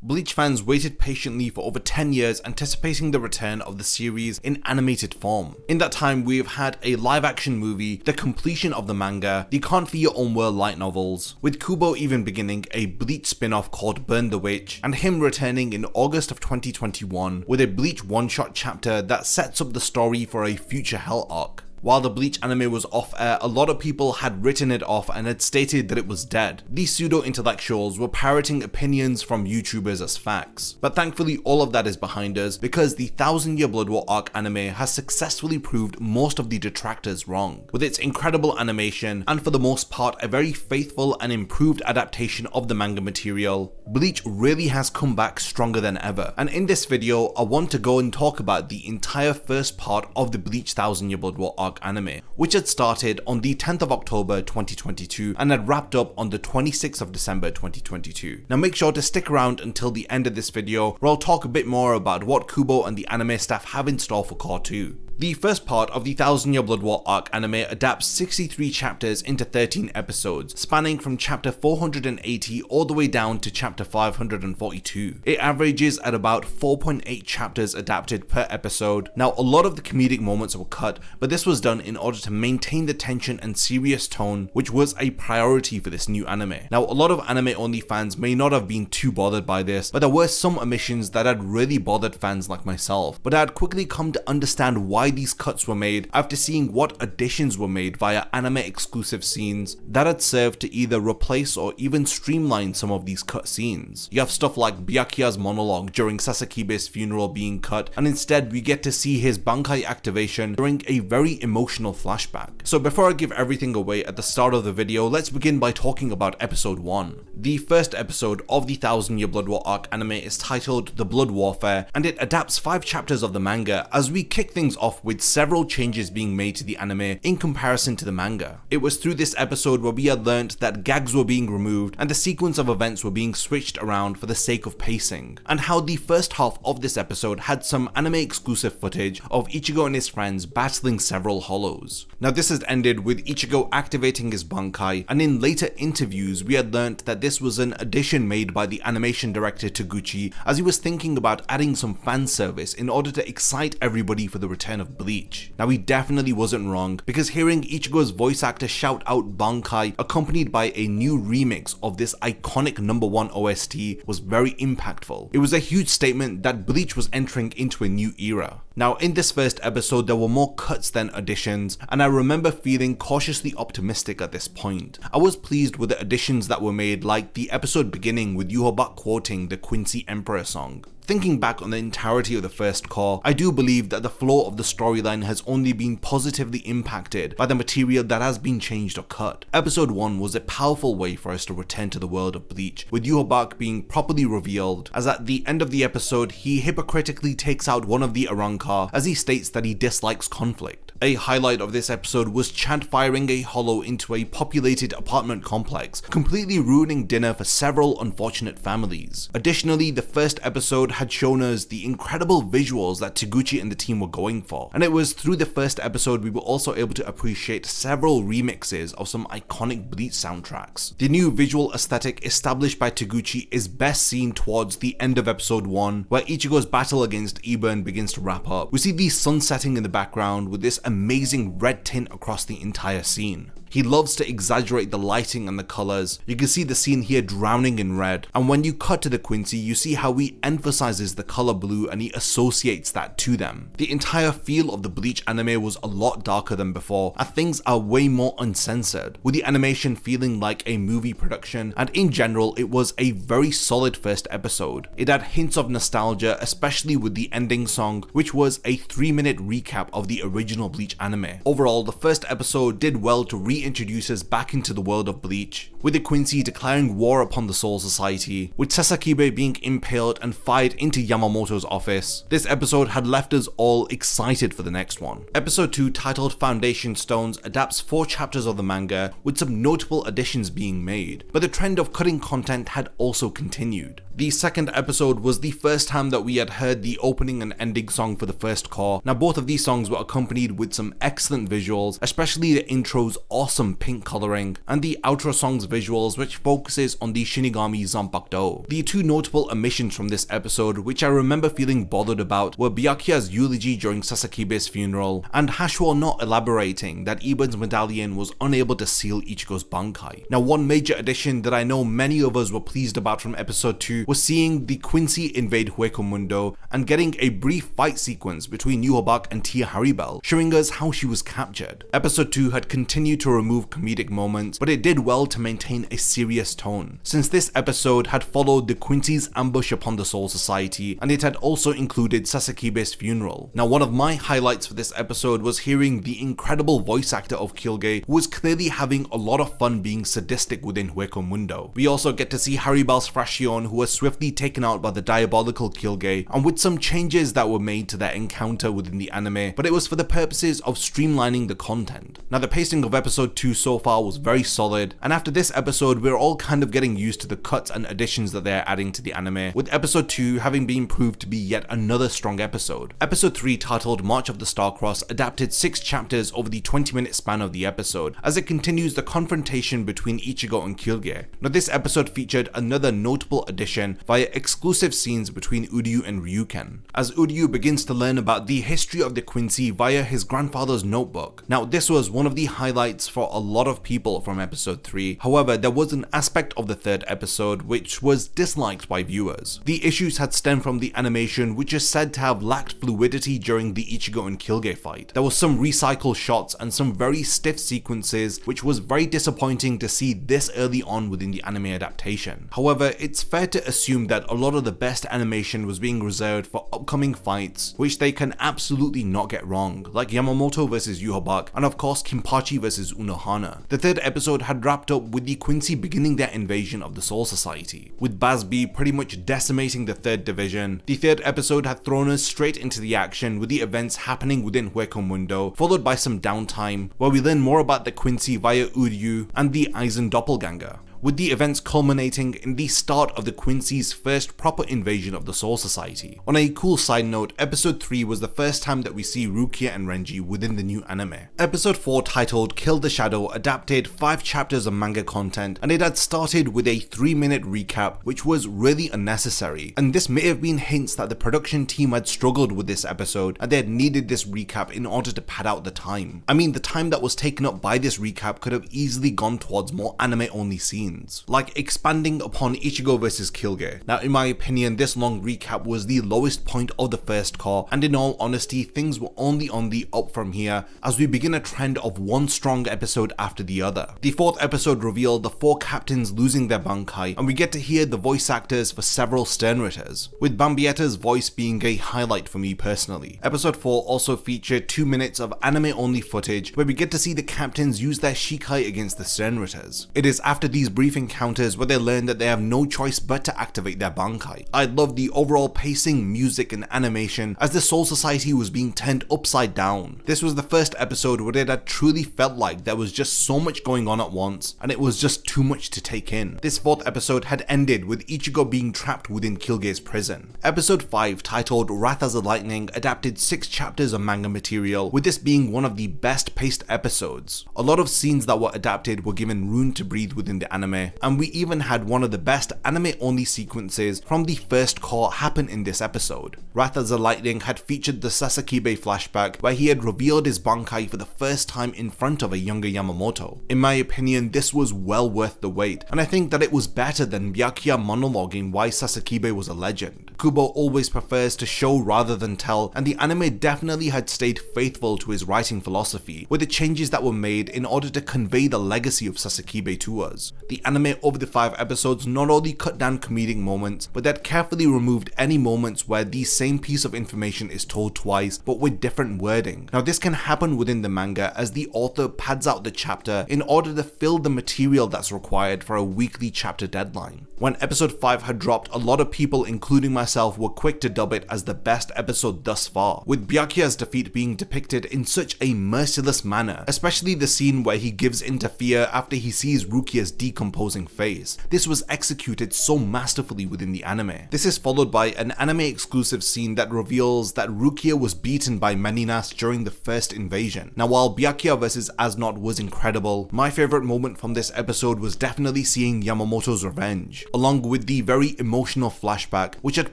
Bleach fans waited patiently for over 10 years anticipating the return of the series in animated form. In that time, we have had a live-action movie, the completion of the manga, the Can't Be Your Own World light novels, with Kubo even beginning a Bleach spin-off called Burn the Witch, and him returning in August of 2021 with a Bleach one-shot chapter that sets up the story for a future Hell arc. While the Bleach anime was off air, a lot of people had written it off and had stated that it was dead. These pseudo-intellectuals were parroting opinions from YouTubers as facts. But thankfully all of that is behind us because the 1000 Year Blood War arc anime has successfully proved most of the detractors wrong. With its incredible animation and for the most part a very faithful and improved adaptation of the manga material, Bleach really has come back stronger than ever. And in this video I want to go and talk about the entire first part of the Bleach 1000 Year Blood War arc anime, which had started on the 10th of October 2022 and had wrapped up on the 26th of December 2022. Now make sure to stick around until the end of this video where I'll talk a bit more about what Kubo and the anime staff have in store for Cour 2. The first part of the 1000 Year Blood War arc anime adapts 63 chapters into 13 episodes, spanning from chapter 480 all the way down to chapter 542. It averages at about 4.8 chapters adapted per episode. Now a lot of the comedic moments were cut, but this was done in order to maintain the tension and serious tone, which was a priority for this new anime. Now a lot of anime only fans may not have been too bothered by this, but there were some omissions that had really bothered fans like myself. But I had quickly come to understand why these cuts were made after seeing what additions were made via anime exclusive scenes that had served to either replace or even streamline some of these cut scenes. You have stuff like Byakuya's monologue during Sasakibe's funeral being cut, and instead we get to see his Bankai activation during a very emotional flashback. So before I give everything away at the start of the video, let's begin by talking about episode 1. The first episode of the 1000 Year Blood War arc anime is titled The Blood Warfare, and it adapts 5 chapters of the manga as we kick things off with several changes being made to the anime in comparison to the manga. It was through this episode where we had learnt that gags were being removed and the sequence of events were being switched around for the sake of pacing, and how the first half of this episode had some anime exclusive footage of Ichigo and his friends battling several hollows. Now this had ended with Ichigo activating his Bankai, and in later interviews we had learnt that this was an addition made by the animation director Taguchi as he was thinking about adding some fan service in order to excite everybody for the return of Bleach. Now he definitely wasn't wrong, because hearing Ichigo's voice actor shout out Bankai accompanied by a new remix of this iconic #1 OST was very impactful. It was a huge statement that Bleach was entering into a new era. Now in this first episode there were more cuts than additions, and I remember feeling cautiously optimistic at this point. I was pleased with the additions that were made, like the episode beginning with Yuhobak quoting the Quincy Emperor song. Thinking back on the entirety of the first cour, I do believe that the flow of the storyline has only been positively impacted by the material that has been changed or cut. Episode 1 was a powerful way for us to return to the world of Bleach, with Yuhobak being properly revealed, as at the end of the episode he hypocritically takes out one of the Arrancar as he states that he dislikes conflict. A highlight of this episode was Chant firing a hollow into a populated apartment complex, completely ruining dinner for several unfortunate families. Additionally, the first episode had shown us the incredible visuals that Taguchi and the team were going for, and it was through the first episode we were also able to appreciate several remixes of some iconic Bleach soundtracks. The new visual aesthetic established by Taguchi is best seen towards the end of episode 1, where Ichigo's battle against Eburn begins to wrap up. We see the sun setting in the background with this amazing red tint across the entire scene. He loves to exaggerate the lighting and the colors. You can see the scene here drowning in red, and when you cut to the Quincy you see how he emphasizes the color blue and he associates that to them. The entire feel of the Bleach anime was a lot darker than before, and things are way more uncensored, with the animation feeling like a movie production, and in general it was a very solid first episode. It had hints of nostalgia, especially with the ending song, which was a 3-minute recap of the original Bleach anime. Overall, the first episode did well to reintroduce us back into the world of Bleach, with the Quincy declaring war upon the Soul Society, with Sasakibe being impaled and fired into Yamamoto's office. This episode had left us all excited for the next one. Episode 2, titled Foundation Stones, adapts 4 chapters of the manga, with some notable additions being made, but the trend of cutting content had also continued. The second episode was the first time that we had heard the opening and ending song for the first cour. Now both of these songs were accompanied with some excellent visuals, especially the intro's awesome awesome pink coloring, and the outro song's visuals, which focuses on the Shinigami Zanpakuto. The two notable omissions from this episode, which I remember feeling bothered about, were Byakuya's eulogy during Sasakibe's funeral, and Hashua not elaborating that Iban's medallion was unable to seal Ichigo's Bankai. Now, one major addition that I know many of us were pleased about from episode 2 was seeing the Quincy invade Hueco Mundo and getting a brief fight sequence between Yhwach and Tia Haribel, showing us how she was captured. Episode 2 had continued to remove comedic moments, but it did well to maintain a serious tone, since this episode had followed the Quincy's ambush upon the Soul Society, and it had also included Sasakibe's funeral. Now, one of my highlights for this episode was hearing the incredible voice actor of Kyuuge, who was clearly having a lot of fun being sadistic within Hueco Mundo. We also get to see Haribel's Fraction, who was swiftly taken out by the diabolical Kyuuge, and with some changes that were made to their encounter within the anime, but it was for the purposes of streamlining the content. Now, the pacing of episode 2 so far was very solid, and after this episode we're all kind of getting used to the cuts and additions that they're adding to the anime, with episode 2 having been proved to be yet another strong episode. Episode 3, titled March of the Starcross, adapted 6 chapters over the 20-minute span of the episode, as it continues the confrontation between Ichigo and Kyuuge. Now, this episode featured another notable addition via exclusive scenes between Uryu and Ryuken, as Uryu begins to learn about the history of the Quincy via his grandfather's notebook. Now, this was one of the highlights for a lot of people from episode 3. However, there was an aspect of the third episode which was disliked by viewers. The issues had stemmed from the animation, which is said to have lacked fluidity during the Ichigo and Kyuuge fight. There was some recycled shots and some very stiff sequences, which was very disappointing to see this early on within the anime adaptation. However, it's fair to assume that a lot of the best animation was being reserved for upcoming fights, which they can absolutely not get wrong, like Yamamoto vs Yhwach, and of course Kinpachi vs Unohana. The third episode had wrapped up with the Quincy beginning their invasion of the Soul Society, with Bazb pretty much decimating the third division. The third episode had thrown us straight into the action with the events happening within Hueco Mundo, followed by some downtime, where we learn more about the Quincy via Uryu and the Aizen doppelganger, with the events culminating in the start of the Quincy's first proper invasion of the Soul Society. On a cool side note, episode 3 was the first time that we see Rukia and Renji within the new anime. Episode 4, titled Kill the Shadow, adapted 5 chapters of manga content, and it had started with a 3-minute recap, which was really unnecessary, and this may have been hints that the production team had struggled with this episode and they had needed this recap in order to pad out the time. I mean, the time that was taken up by this recap could have easily gone towards more anime only scenes, like expanding upon Ichigo vs Kyuuge. Now, in my opinion, this long recap was the lowest point of the first core, and in all honesty, things were only on the up from here as we begin a trend of one strong episode after the other. The 4th episode revealed the 4 captains losing their Bankai, and we get to hear the voice actors for several Sternritters, with Bambietta's voice being a highlight for me personally. Episode 4 also featured 2 minutes of anime only footage where we get to see the captains use their Shikai against the Sternritters. It is after these brief encounters where they learn that they have no choice but to activate their Bankai. I love the overall pacing, music and animation as the Soul Society was being turned upside down. This was the first episode where it had truly felt like there was just so much going on at once and it was just too much to take in. This 4th episode had ended with Ichigo being trapped within Kyuuge's prison. Episode 5, titled Wrath as a Lightning, adapted 6 chapters of manga material, with this being one of the best paced episodes. A lot of scenes that were adapted were given room to breathe within the anime, and we even had one of the best anime only sequences from the first core happen in this episode. Wrath as a Lightning had featured the Sasakibe flashback where he had revealed his Bankai for the first time in front of a younger Yamamoto. In my opinion, this was well worth the wait, and I think that it was better than Byakuya monologuing why Sasakibe was a legend. Kubo always prefers to show rather than tell, and the anime definitely had stayed faithful to his writing philosophy, with the changes that were made in order to convey the legacy of Sasakibe to us. The anime over the 5 episodes not only cut down comedic moments, but that carefully removed any moments where the same piece of information is told twice, but with different wording. Now, this can happen within the manga as the author pads out the chapter in order to fill the material that's required for a weekly chapter deadline. When episode 5 had dropped, a lot of people, including myself, were quick to dub it as the best episode thus far, with Byakuya's defeat being depicted in such a merciless manner, especially the scene where he gives into fear after he sees Rukia's decomposition decomposing face. This was executed so masterfully within the anime. This is followed by an anime exclusive scene that reveals that Rukia was beaten by Meninas during the first invasion. Now while Byakuya vs Asnot was incredible, my favorite moment from this episode was definitely seeing Yamamoto's revenge, along with the very emotional flashback which had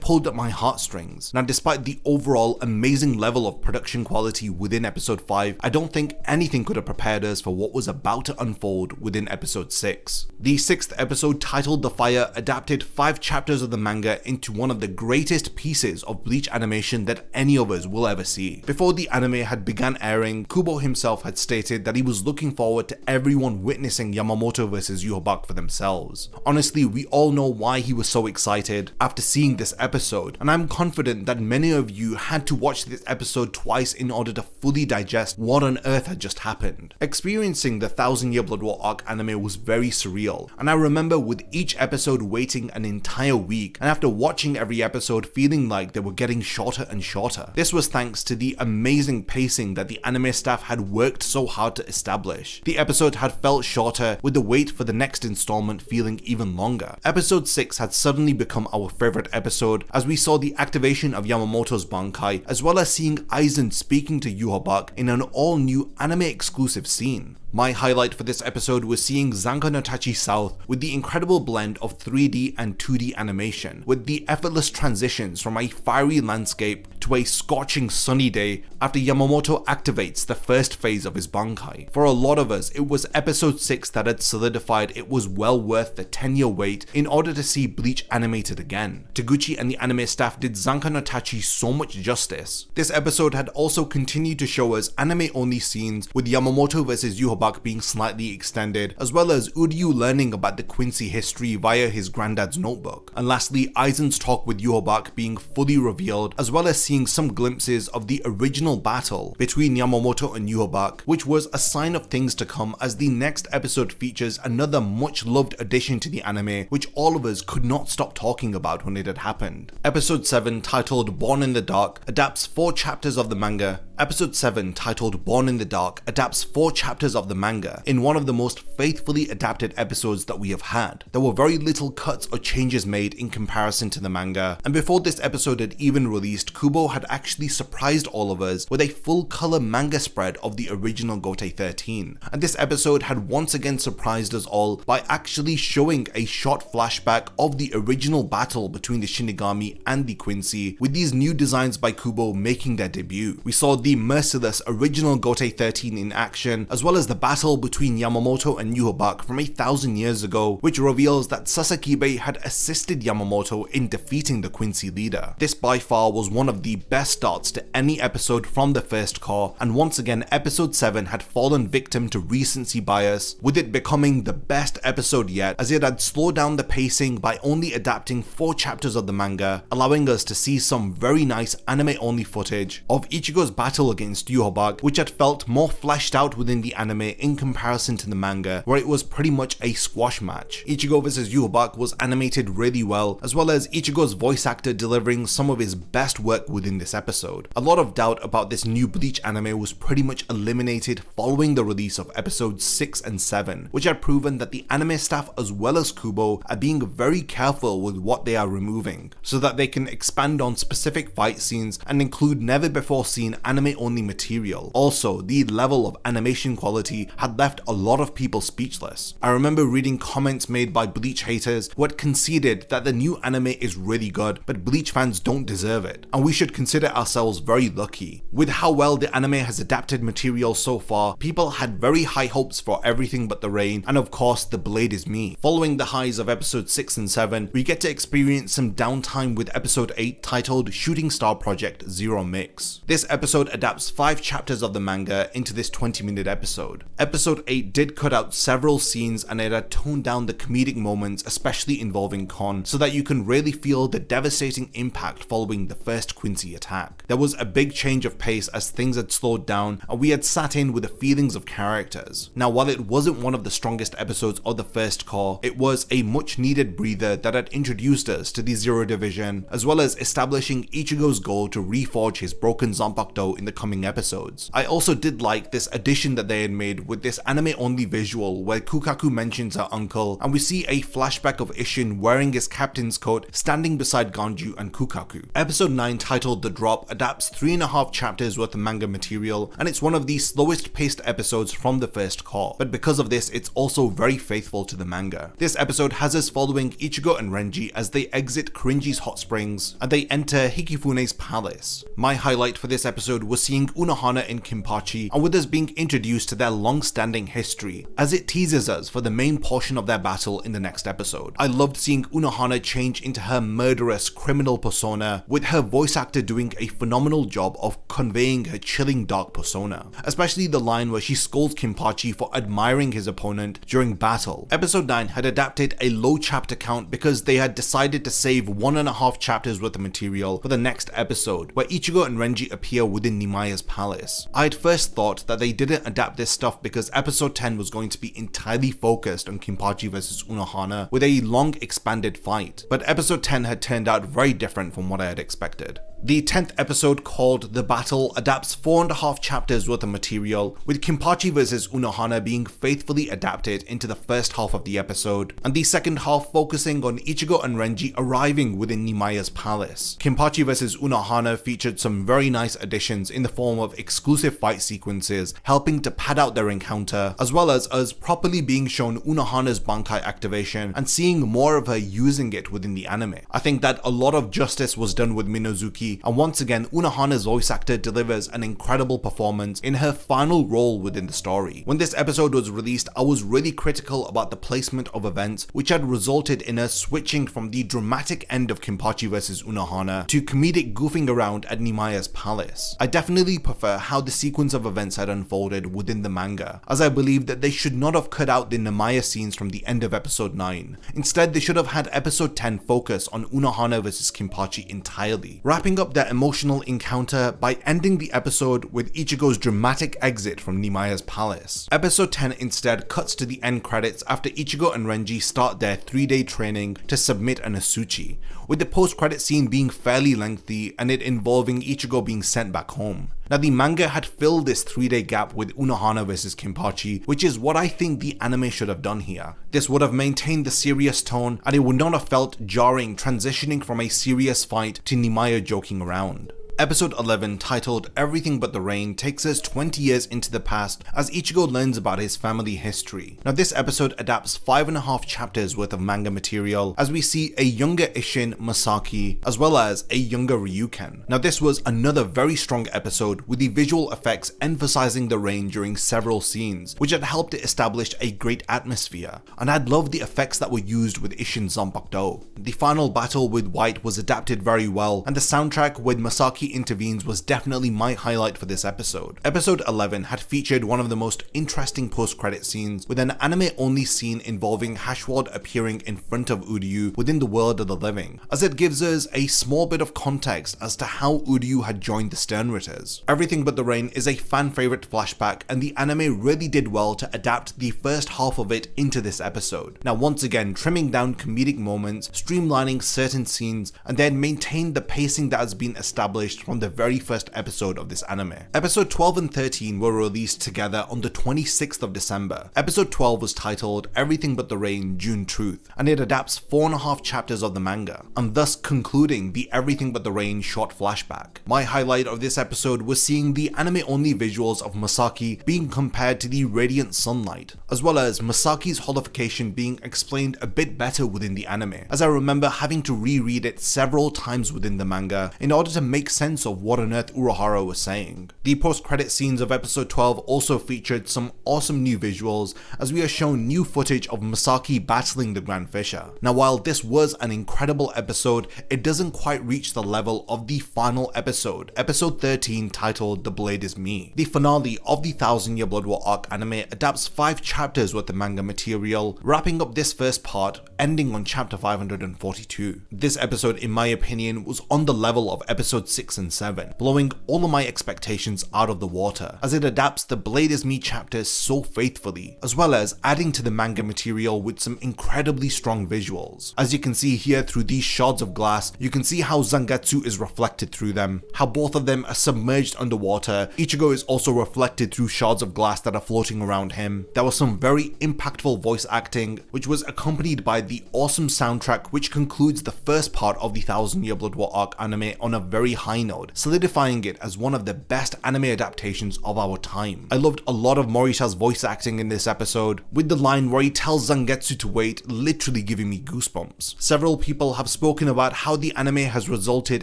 pulled at my heartstrings. Now despite the overall amazing level of production quality within episode 5, I don't think anything could have prepared us for what was about to unfold within episode 6. The 6th episode, titled The Fire, adapted 5 chapters of the manga into one of the greatest pieces of Bleach animation that any of us will ever see. Before the anime had begun airing, Kubo himself had stated that he was looking forward to everyone witnessing Yamamoto vs Yhwach for themselves. Honestly, we all know why he was so excited after seeing this episode, and I'm confident that many of you had to watch this episode twice in order to fully digest what on earth had just happened. Experiencing the 1000-Year Blood War arc anime was very surreal, and I remember with each episode waiting an entire week, and after watching every episode feeling like they were getting shorter and shorter. This was thanks to the amazing pacing that the anime staff had worked so hard to establish. The episode had felt shorter, with the wait for the next installment feeling even longer. Episode 6 had suddenly become our favorite episode as we saw the activation of Yamamoto's Bankai, as well as seeing Aizen speaking to Yhwach in an all-new anime exclusive scene. My highlight for this episode was seeing Zanka no Tachi South with the incredible blend of 3D and 2D animation, with the effortless transitions from a fiery landscape to a scorching sunny day after Yamamoto activates the first phase of his Bankai. For a lot of us, it was episode 6 that had solidified it was well worth the 10-year wait in order to see Bleach animated again. Taguchi and the anime staff did Zanka no Tachi so much justice. This episode had also continued to show us anime-only scenes with Yamamoto vs Yhwach being slightly extended, as well as Uryu learning about the Quincy history via his granddad's notebook. And lastly, Aizen's talk with Yhwach being fully revealed, as well as seeing some glimpses of the original battle between Yamamoto and Yhwach, which was a sign of things to come, as the next episode features another much loved addition to the anime, which all of us could not stop talking about when it had happened. Episode 7, titled Born in the Dark, adapts 4 chapters of the manga. Episode 7, titled Born in the Dark, adapts 4 chapters of the manga in one of the most faithfully adapted episodes that we have had. There were very little cuts or changes made in comparison to the manga, and before this episode had even released, Kubo had actually surprised all of us with a full color manga spread of the original Gotei 13, and this episode had once again surprised us all by actually showing a short flashback of the original battle between the Shinigami and the Quincy, with these new designs by Kubo making their debut. We saw the merciless original Gotei 13 in action, as well as the battle between Yamamoto and Yhwach from 1,000 years ago, which reveals that Sasakibe had assisted Yamamoto in defeating the Quincy leader. This by far was one of the best starts to any episode from the first core, and once again episode 7 had fallen victim to recency bias, with it becoming the best episode yet, as it had slowed down the pacing by only adapting 4 chapters of the manga, allowing us to see some very nice anime only footage of Ichigo's battle against Yhwach, which had felt more fleshed out within the anime in comparison to the manga, where it was pretty much a squash match. Ichigo vs Yhwach was animated really well, as well as Ichigo's voice actor delivering some of his best work within this episode. A lot of doubt about this new Bleach anime was pretty much eliminated following the release of episodes 6 and 7, which had proven that the anime staff as well as Kubo are being very careful with what they are removing, so that they can expand on specific fight scenes and include never before seen anime only material. Also, the level of animation quality had left a lot of people speechless. I remember reading comments made by Bleach haters who had conceded that the new anime is really good, but Bleach fans don't deserve it, and we should consider ourselves very lucky. With how well the anime has adapted material so far, people had very high hopes for Everything But the Rain, and of course The Blade Is Me. Following the highs of episode 6 and 7, we get to experience some downtime with episode 8, titled Shooting Star Project Zero Mix. This episode adapts 5 chapters of the manga into this 20-minute episode. Episode 8 did cut out several scenes, and it had toned down the comedic moments, especially involving Kon, so that you can really feel the devastating impact following the first Quincy attack. There was a big change of pace as things had slowed down, and we had sat in with the feelings of characters. Now, while it wasn't one of the strongest episodes of the first core, it was a much needed breather that had introduced us to the Zero Division, as well as establishing Ichigo's goal to reforge his broken Zanpakuto in the coming episodes. I also did like this addition that they had made with this anime only visual where Kukaku mentions her uncle, and we see a flashback of Isshin wearing his captain's coat standing beside Ganju and Kukaku. Episode 9, titled The Drop, adapts 3.5 chapters worth of manga material, and it's one of the slowest paced episodes from the first core, but because of this it's also very faithful to the manga. This episode has us following Ichigo and Renji as they exit Korinji's hot springs and they enter Hikifune's palace. My highlight for this episode was seeing Unohana and Kinpachi, and with us being introduced to their long-standing history, as it teases us for the main portion of their battle in the next episode. I loved seeing Unohana change into her murderous criminal persona, with her voice actor doing a phenomenal job of conveying her chilling dark persona, especially the line where she scolds Kinpachi for admiring his opponent during battle. Episode 9 had adapted a low chapter count because they had decided to save 1.5 chapters worth of material for the next episode, where Ichigo and Renji appear within Nimaya's palace. I had first thought that they didn't adapt this stuff because episode 10 was going to be entirely focused on Kinpachi vs Unohana with a long expanded fight, but episode 10 had turned out very different from what I had expected. The 10th episode, called The Battle, adapts 4.5 chapters worth of material, with Kinpachi vs Unohana being faithfully adapted into the first half of the episode, and the second half focusing on Ichigo and Renji arriving within Nimaya's palace. Kinpachi vs Unohana featured some very nice additions in the form of exclusive fight sequences, helping to pad out their encounter, as well as us properly being shown Unohana's Bankai activation and seeing more of her using it within the anime. I think that a lot of justice was done with Minozuki, and once again Unohana's voice actor delivers an incredible performance in her final role within the story. When this episode was released, I was really critical about the placement of events, which had resulted in us switching from the dramatic end of Kinpachi vs Unohana to comedic goofing around at Nimaya's palace. I definitely prefer how the sequence of events had unfolded within the manga, as I believe that they should not have cut out the Nimaya scenes from the end of episode 9. Instead, they should have had episode 10 focus on Unohana vs Kinpachi entirely, wrapping up their emotional encounter by ending the episode with Ichigo's dramatic exit from Nimaya's palace. Episode 10 instead cuts to the end credits after Ichigo and Renji start their 3-day training to submit an Asuchi, with the post-credit scene being fairly lengthy and it involving Ichigo being sent back home. Now, the manga had filled this 3-day gap with Unohana vs Kinpachi, which is what I think the anime should have done here. This would have maintained the serious tone and it would not have felt jarring transitioning from a serious fight to Nimaya joking around. Episode 11, titled Everything But the Rain, takes us 20 years into the past as Ichigo learns about his family history. Now, this episode adapts 5.5 chapters worth of manga material as we see a younger Isshin, Masaki, as well as a younger Ryuken. Now, this was another very strong episode with the visual effects emphasizing the rain during several scenes, which had helped to establish a great atmosphere, and I'd loved the effects that were used with Isshin's Zanpakuto. The final battle with White was adapted very well, and the soundtrack with Masaki intervenes was definitely my highlight for this episode. Episode 11 had featured one of the most interesting post-credit scenes, with an anime-only scene involving Hashwad appearing in front of Uryu within the world of the living, as it gives us a small bit of context as to how Uryu had joined the Sternritters. Everything But the Rain is a fan-favorite flashback, and the anime really did well to adapt the first half of it into this episode. Now, once again, trimming down comedic moments, streamlining certain scenes, and then maintain the pacing that has been established from the very first episode of this anime. Episode 12 and 13 were released together on the 26th of December. Episode 12 was titled Everything But the Rain, June Truth, and it adapts 4.5 chapters of the manga, and thus concluding the Everything But the Rain short flashback. My highlight of this episode was seeing the anime-only visuals of Masaki being compared to the radiant sunlight, as well as Masaki's holification being explained a bit better within the anime, as I remember having to reread it several times within the manga in order to make sense of what on earth Urahara was saying. The post-credit scenes of episode 12 also featured some awesome new visuals, as we are shown new footage of Masaki battling the Grand Fisher. Now, while this was an incredible episode, it doesn't quite reach the level of the final episode, episode 13, titled The Blade Is Me. The finale of the 1000-Year Blood War arc anime adapts 5 chapters worth of manga material, wrapping up this first part, ending on chapter 542. This episode, in my opinion, was on the level of episode 6 6 and 7, blowing all of my expectations out of the water, as it adapts the Blade is Me chapters so faithfully, as well as adding to the manga material with some incredibly strong visuals. As you can see here through these shards of glass, you can see how Zangetsu is reflected through them, how both of them are submerged underwater. Ichigo is also reflected through shards of glass that are floating around him. There was some very impactful voice acting, which was accompanied by the awesome soundtrack, which concludes the first part of the 1000-Year Blood War arc anime on a very high note, solidifying it as one of the best anime adaptations of our time. I loved a lot of Morita's voice acting in this episode, with the line where he tells Zangetsu to wait literally giving me goosebumps. Several people have spoken about how the anime has resulted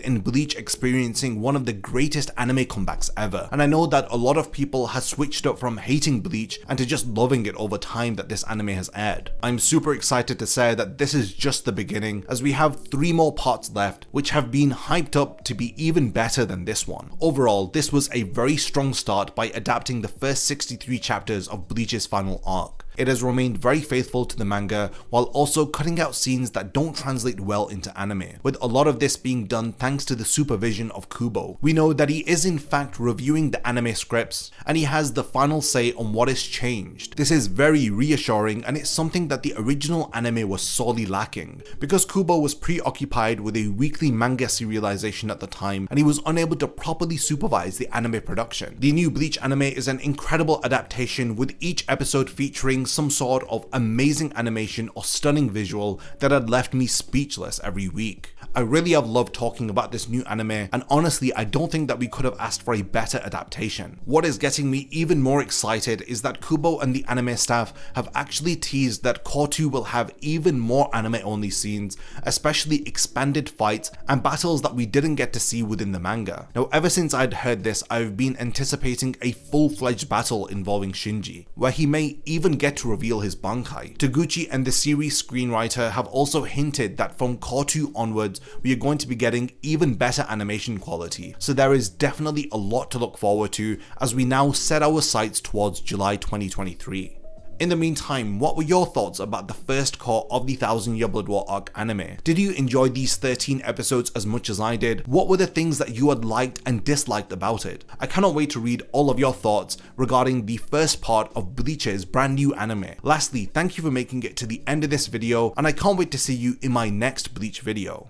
in Bleach experiencing one of the greatest anime comebacks ever, and I know that a lot of people have switched up from hating Bleach and to just loving it over time that this anime has aired. I'm super excited to say that this is just the beginning, as we have 3 more parts left which have been hyped up to be even better than this one. Overall, this was a very strong start by adapting the first 63 chapters of Bleach's final arc. It has remained very faithful to the manga while also cutting out scenes that don't translate well into anime, with a lot of this being done thanks to the supervision of Kubo. We know that he is in fact reviewing the anime scripts and he has the final say on what is changed. This is very reassuring, and it's something that the original anime was sorely lacking, because Kubo was preoccupied with a weekly manga serialization at the time and he was unable to properly supervise the anime production. The new Bleach anime is an incredible adaptation, with each episode featuring some sort of amazing animation or stunning visual that had left me speechless every week. I really have loved talking about this new anime, and honestly I don't think that we could have asked for a better adaptation. What is getting me even more excited is that Kubo and the anime staff have actually teased that Cour 2 will have even more anime only scenes, especially expanded fights and battles that we didn't get to see within the manga. Now, ever since I'd heard this, I've been anticipating a full-fledged battle involving Shinji, where he may even get to reveal his Bankai. Taguchi and the series screenwriter have also hinted that from Cour 2 onwards we are going to be getting even better animation quality, so there is definitely a lot to look forward to as we now set our sights towards July 2023. In the meantime, what were your thoughts about the first cour of the 1000-Year Blood War arc anime? Did you enjoy these 13 episodes as much as I did? What were the things that you had liked and disliked about it? I cannot wait to read all of your thoughts regarding the first part of Bleach's brand new anime. Lastly, thank you for making it to the end of this video, and I can't wait to see you in my next Bleach video.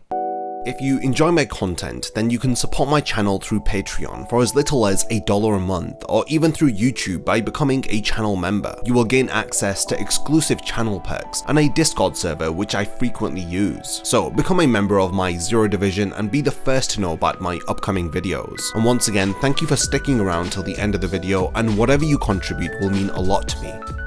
If you enjoy my content, then you can support my channel through Patreon for as little as $1 a month, or even through YouTube by becoming a channel member. You will gain access to exclusive channel perks and a Discord server which I frequently use. So become a member of my Zero Division and be the first to know about my upcoming videos. And once again, thank you for sticking around till the end of the video, and whatever you contribute will mean a lot to me.